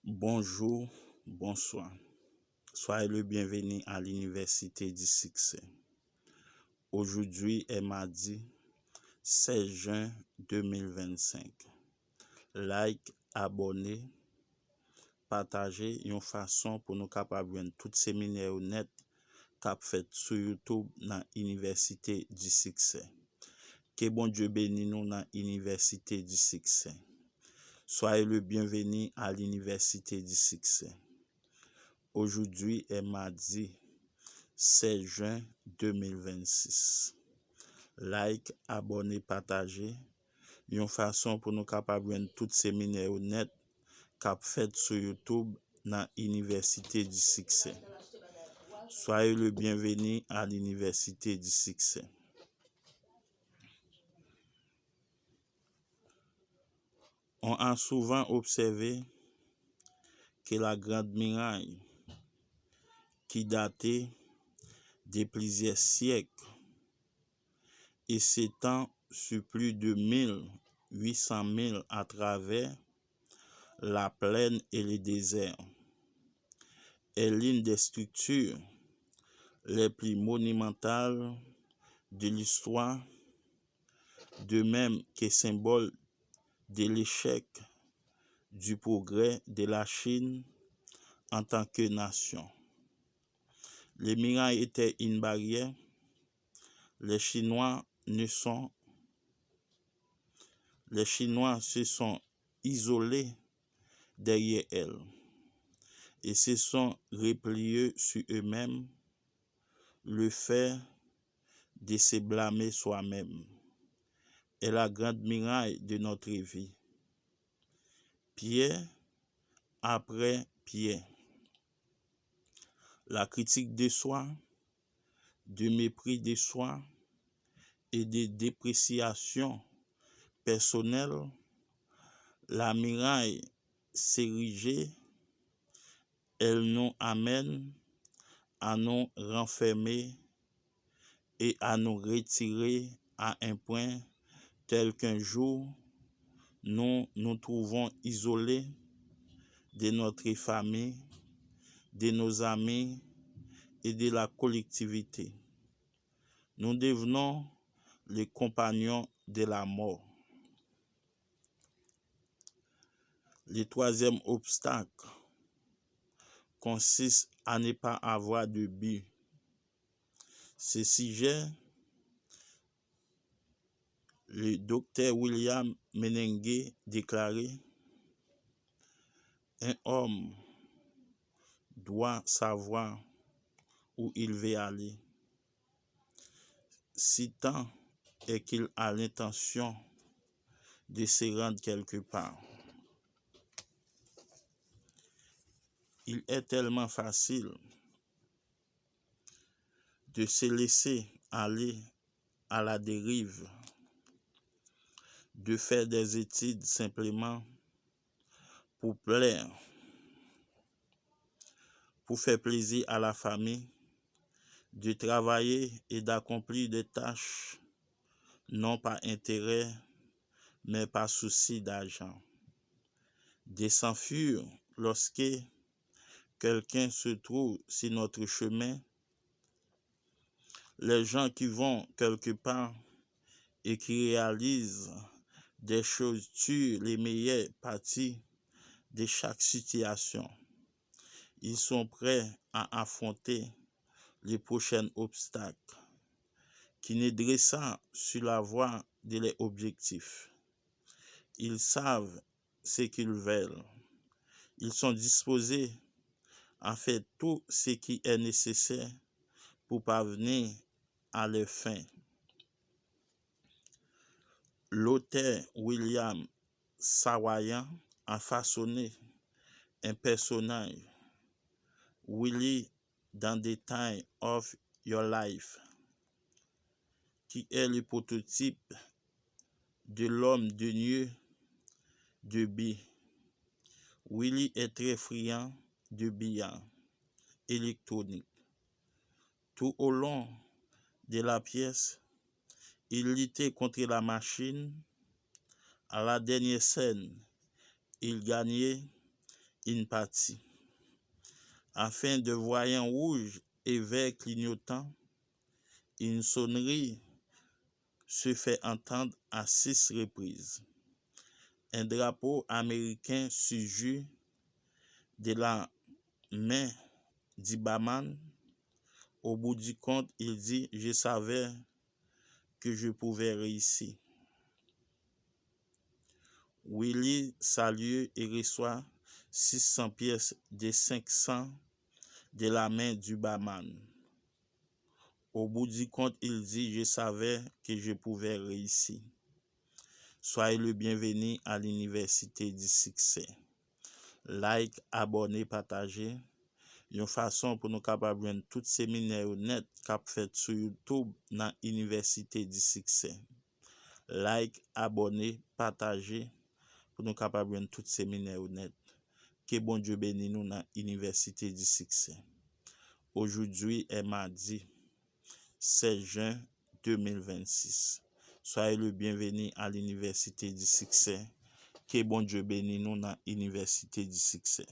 Bonjour, bonsoir. Soyez le bienvenu à l'Université du Succès. Aujourd'hui est mardi 16 juin 2025. Like, abonnez, partagez une façon pour nous capables de tout séminaire net qu'a fait sur YouTube dans l'Université du Succès. Que bon Dieu bénisse nous dans l'Université du Succès. Soyez le bienvenu à l'Université du Succès. Aujourd'hui est mardi 16 juin 2026. Like, abonnez, partagez. Une façon pour nous capables de tout séminaire net qu'a fait sur YouTube dans l'Université du Succès. Soyez le bienvenu à l'Université du Succès. On a souvent observé que la Grande Muraille, qui datait de plusieurs siècles et s'étend sur plus de 1800 milles à travers la plaine et les déserts, est l'une des structures les plus monumentales de l'histoire, de même que symbole de l'échec du progrès de la Chine en tant que nation. Les murailles étaient une barrière. Les Chinois se sont isolés derrière elles et se sont repliés sur eux-mêmes, le fait de se blâmer soi-même est la grande muraille de notre vie. Pierre après pierre. La critique de soi, de mépris de soi et de dépréciation personnelle, la muraille s'ériger, elle nous amène à nous renfermer et à nous retirer à un point tel qu'un jour nous nous trouvons isolés de notre famille, de nos amis et de la collectivité. Nous devenons les compagnons de la mort. Le troisième obstacle consiste à ne pas avoir de but. Ce sujet, le docteur William Menengue déclarait: un homme doit savoir où il veut aller, si tant est qu'il a l'intention de se rendre quelque part. Il est tellement facile de se laisser aller à la dérive, de faire des études simplement pour plaire, pour faire plaisir à la famille, de travailler et d'accomplir des tâches, non par intérêt, mais par souci d'argent, de s'enfuir lorsque quelqu'un se trouve sur notre chemin. Les gens qui vont quelque part et qui réalisent des choses tuent les meilleures parties de chaque situation. Ils sont prêts à affronter les prochains obstacles qui les dressent sur la voie de leurs objectifs. Ils savent ce qu'ils veulent. Ils sont disposés à faire tout ce qui est nécessaire pour parvenir à leur fin. L'auteur William Saroyan a façonné un personnage, Willie, dans The Time of Your Life, qui est le prototype de l'homme de Dieu de billes. Willie est très friand de billard électronique. Tout au long de la pièce, il luttait contre la machine. À la dernière scène, il gagnait une partie. Afin de voyants rouges et verts clignotants, une sonnerie se fait entendre à 6 reprises. Un drapeau américain surgit de la main d'Ibaman. Au bout du compte, il dit « Je savais que je pouvais réussir ». Willie salue et reçoit 600 pièces de 500 de la main d'Ibaman. Au bout du compte, il dit « Je savais que je pouvais réussir ». Soyez le bienvenu à l'Université du Succès. Like, abonnez, partagez. Une façon pour nous capables de tout séminaire net cap fait sur YouTube dans l'Université du Succès. Like, abonnez, partagez pour nous capables de tout séminaire net. Que bon Dieu bénisse nous dans l'Université du Succès. Aujourd'hui est mardi 16 juin 2026. Soyez le bienvenu à l'Université du Succès. Que bon Dieu bénisse nous dans l'Université du Succès.